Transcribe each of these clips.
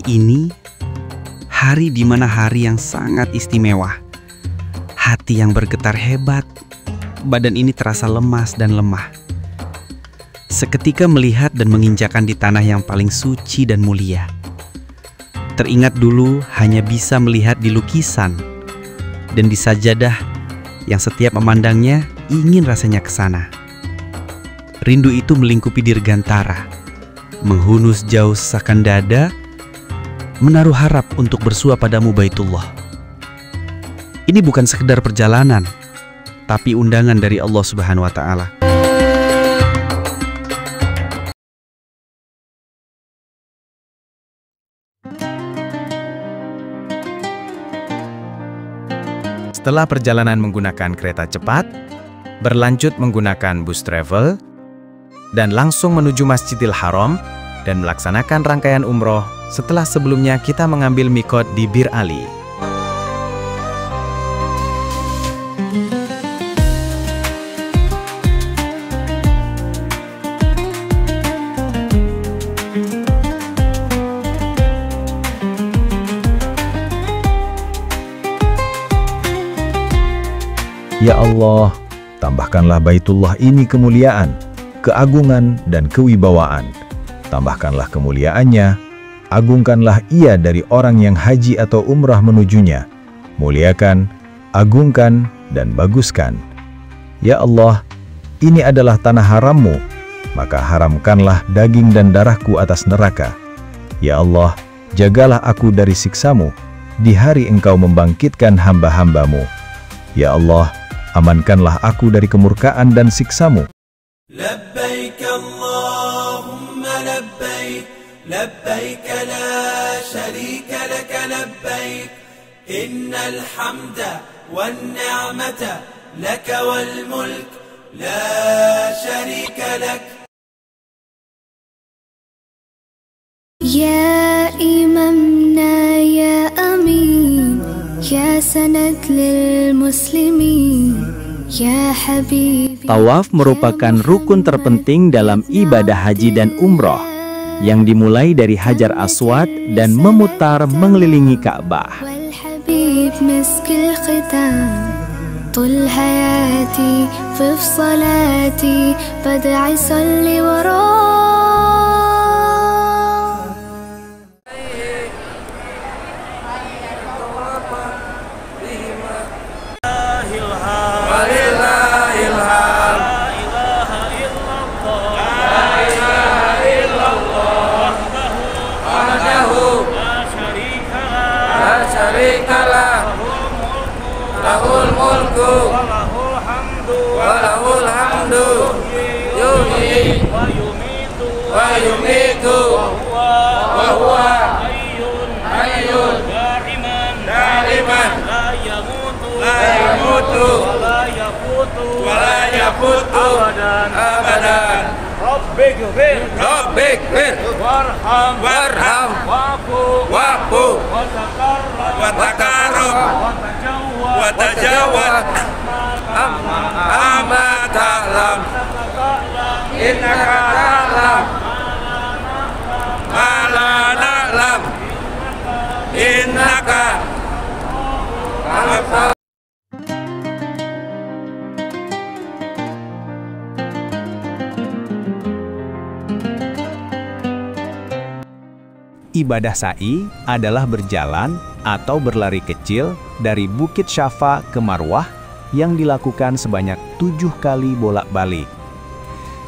hari ini, hari di mana hari yang sangat istimewa. Hati yang bergetar hebat, badan ini terasa lemas dan lemah. Seketika melihat dan menginjakan di tanah yang paling suci dan mulia. Teringat dulu hanya bisa melihat di lukisan dan di sajadah yang setiap memandangnya ingin rasanya ke sana. Rindu itu melingkupi dirgantara, menghunus jauh seakan dada, menaruh harap untuk bersua padamu Baitullah. Ini bukan sekedar perjalanan, tapi undangan dari Allah Subhanahu wa Ta'ala. Setelah perjalanan menggunakan kereta cepat, berlanjut menggunakan bus travel, dan langsung menuju Masjidil Haram dan melaksanakan rangkaian umroh setelah sebelumnya kita mengambil mikot di Bir Ali. Ya Allah, tambahkanlah Baitullah ini kemuliaan, keagungan, dan kewibawaan. Tambahkanlah kemuliaannya, agungkanlah ia dari orang yang haji atau umrah menujunya. Muliakan, agungkan, dan baguskan. Ya Allah, ini adalah tanah harammu, maka haramkanlah daging dan darahku atas neraka. Ya Allah, jagalah aku dari siksamu di hari Engkau membangkitkan hamba-hambamu. Ya Allah, amankanlah aku dari kemurkaan dan siksamu. Labbaik Allahumma labbaik, labbaik la syarika laka labbaik, innal hamda wan ni'mata laka wal mulk la syarika lak. Ya imamna ya amin, ya sanad lil muslimin, ya habib. Tawaf merupakan rukun terpenting dalam ibadah haji dan umroh, yang dimulai dari Hajar Aswad dan memutar mengelilingi Ka'bah. Wal habib miskil khitam, طول حياتي في صلاتي بدعي صلي وراه. Lahul mulku walahul hamdu yuhyi wa yumitu wa huwa hayyun da'iman la yamutu wa la yafutu abadan. Rabbik fir warham wa'fu wa takarram wa tajawaz amma ta'lam innaka ta'lam ma la na'lam innaka Ibadah sa'i adalah berjalan atau berlari kecil dari Bukit Syafa ke Marwah yang dilakukan sebanyak 7 kali bolak-balik.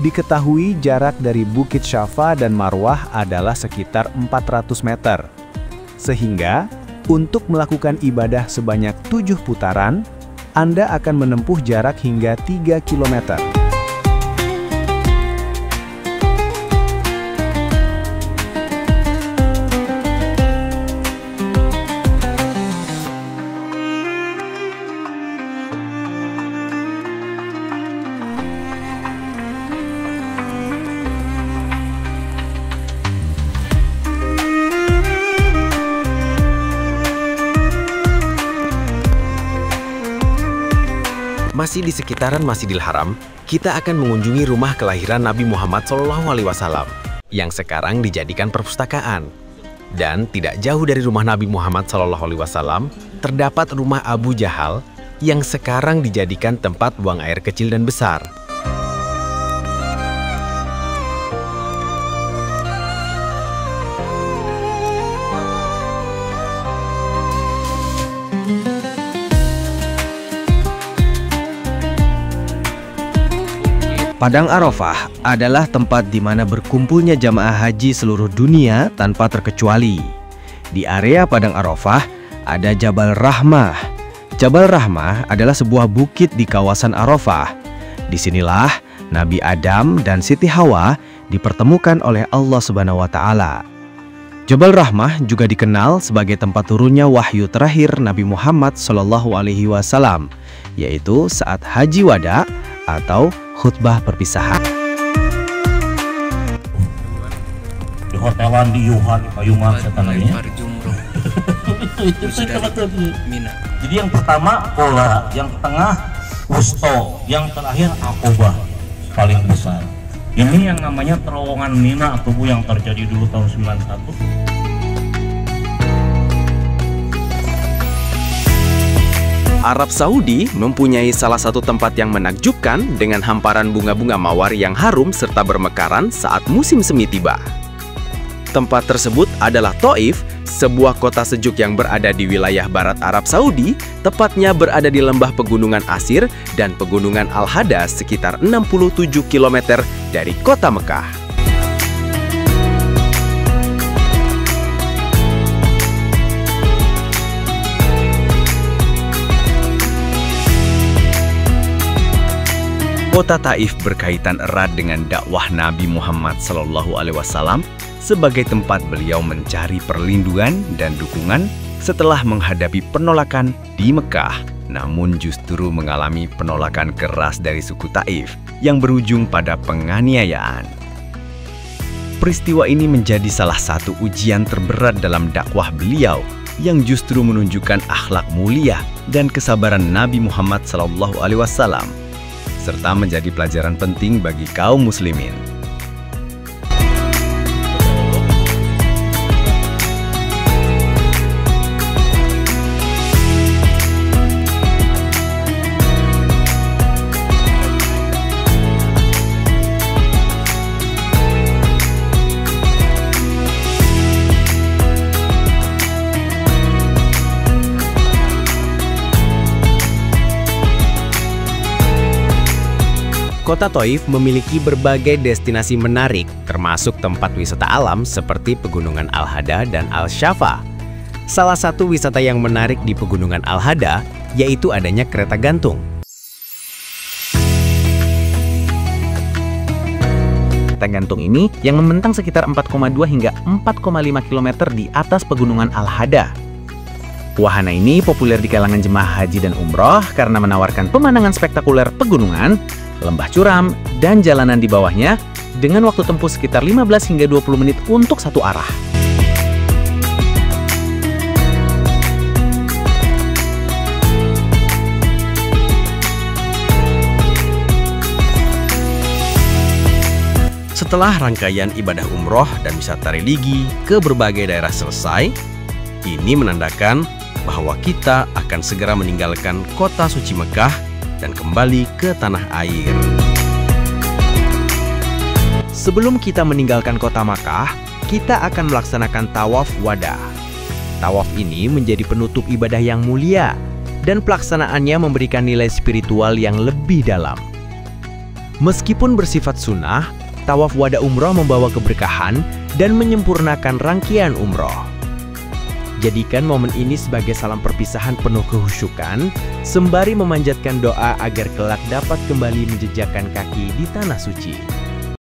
Diketahui jarak dari Bukit Syafa dan Marwah adalah sekitar 400 meter. Sehingga, untuk melakukan ibadah sebanyak 7 putaran, Anda akan menempuh jarak hingga 3 kilometer. Masih di sekitaran Masjidil Haram, kita akan mengunjungi rumah kelahiran Nabi Muhammad SAW yang sekarang dijadikan perpustakaan. Dan tidak jauh dari rumah Nabi Muhammad SAW, terdapat rumah Abu Jahal yang sekarang dijadikan tempat buang air kecil dan besar. Padang Arafah adalah tempat di mana berkumpulnya jamaah haji seluruh dunia tanpa terkecuali. Di area Padang Arafah ada Jabal Rahmah. Jabal Rahmah adalah sebuah bukit di kawasan Arafah. Disinilah Nabi Adam dan Siti Hawa dipertemukan oleh Allah Subhanahu wa Ta'ala. Jabal Rahmah juga dikenal sebagai tempat turunnya wahyu terakhir Nabi Muhammad SAW, yaitu saat Haji Wada atau khutbah perpisahan. Di hotelan di Yuhan, Payungan setananya. Itu tempat Mina. Jadi yang pertama Kola, yang tengah Wusto, yang terakhir Aqobah, paling besar. Ini yang namanya terowongan Mina atau yang terjadi dulu tahun 91. Arab Saudi mempunyai salah satu tempat yang menakjubkan dengan hamparan bunga-bunga mawar yang harum serta bermekaran saat musim semi tiba. Tempat tersebut adalah Taif, sebuah kota sejuk yang berada di wilayah barat Arab Saudi, tepatnya berada di lembah pegunungan Asir dan pegunungan Al-Hada sekitar 67 km dari kota Mekah. Kota Taif berkaitan erat dengan dakwah Nabi Muhammad SAW sebagai tempat beliau mencari perlindungan dan dukungan setelah menghadapi penolakan di Mekah, namun justru mengalami penolakan keras dari suku Taif yang berujung pada penganiayaan. Peristiwa ini menjadi salah satu ujian terberat dalam dakwah beliau yang justru menunjukkan akhlak mulia dan kesabaran Nabi Muhammad SAW, serta menjadi pelajaran penting bagi kaum muslimin. Kota Taif memiliki berbagai destinasi menarik, termasuk tempat wisata alam seperti Pegunungan Al-Hada dan Al-Shafa. Salah satu wisata yang menarik di Pegunungan Al-Hada yaitu adanya kereta gantung. Kereta gantung ini yang membentang sekitar 4,2 hingga 4,5 km di atas Pegunungan Al-Hada. Wahana ini populer di kalangan jemaah haji dan umroh karena menawarkan pemandangan spektakuler pegunungan, lembah curam, dan jalanan di bawahnya dengan waktu tempuh sekitar 15 hingga 20 menit untuk satu arah. Setelah rangkaian ibadah umroh dan wisata religi ke berbagai daerah selesai, ini menandakan bahwa kita akan segera meninggalkan kota suci Mekah dan kembali ke tanah air. Sebelum kita meninggalkan kota Makkah, kita akan melaksanakan tawaf wada. Tawaf ini menjadi penutup ibadah yang mulia dan pelaksanaannya memberikan nilai spiritual yang lebih dalam. Meskipun bersifat sunnah, tawaf wada umroh membawa keberkahan dan menyempurnakan rangkaian umroh. Jadikan momen ini sebagai salam perpisahan penuh kehusyukan, sembari memanjatkan doa agar kelak dapat kembali menjejakkan kaki di tanah suci.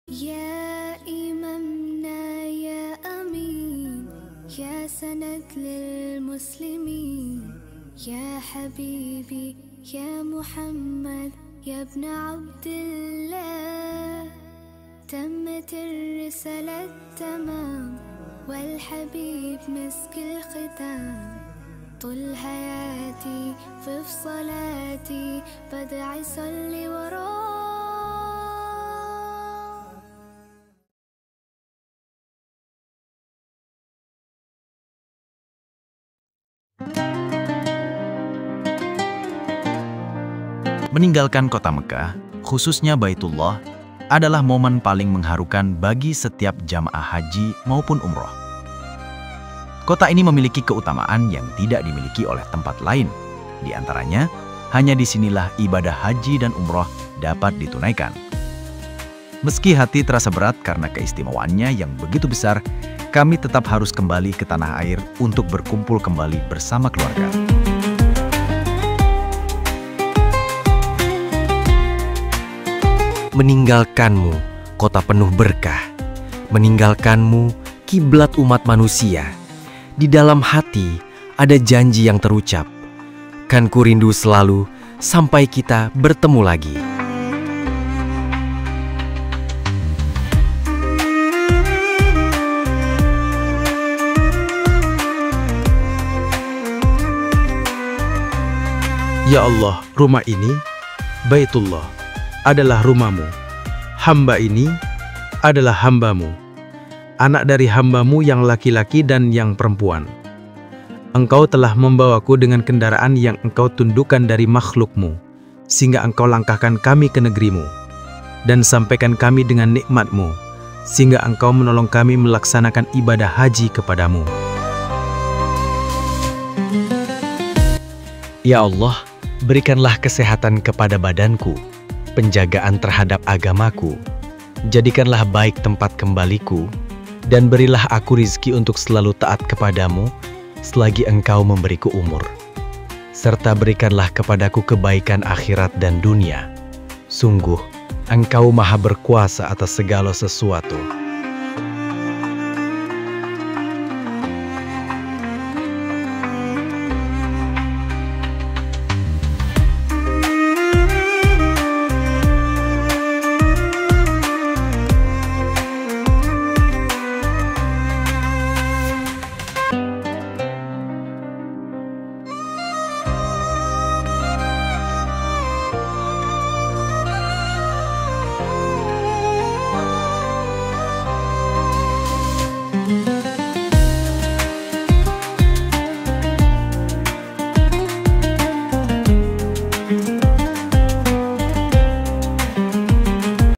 Ya Imamna ya Amin, ya sanad lil muslimin, ya Habibi, ya Muhammad, ya ibn Abdullah, tammat الرسالة تمام والحبيب مسك الختام طول حياتي في صلاتي بدعي صلي وراه. Meninggalkan kota Mekah, khususnya Baitullah, adalah momen paling mengharukan bagi setiap jamaah haji maupun umroh. Kota ini memiliki keutamaan yang tidak dimiliki oleh tempat lain. Di antaranya, hanya disinilah ibadah haji dan umroh dapat ditunaikan. Meski hati terasa berat karena keistimewaannya yang begitu besar, kami tetap harus kembali ke tanah air untuk berkumpul kembali bersama keluarga. Meninggalkanmu, kota penuh berkah. Meninggalkanmu, kiblat umat manusia. Di dalam hati ada janji yang terucap. Kan ku rindu selalu sampai kita bertemu lagi. Ya Allah, rumah ini, Baitullah, adalah rumahmu. Hamba ini adalah hambamu. Anak dari hambamu yang laki-laki dan yang perempuan. Engkau telah membawaku dengan kendaraan yang engkau tundukkan dari makhlukmu, sehingga engkau langkahkan kami ke negerimu, dan sampaikan kami dengan nikmatmu, sehingga engkau menolong kami melaksanakan ibadah haji kepadamu. Ya Allah, berikanlah kesehatan kepada badanku, penjagaan terhadap agamaku, jadikanlah baik tempat kembaliku, dan berilah aku rizki untuk selalu taat kepadamu selagi engkau memberiku umur. Serta berikanlah kepadaku kebaikan akhirat dan dunia. Sungguh, engkau maha berkuasa atas segala sesuatu.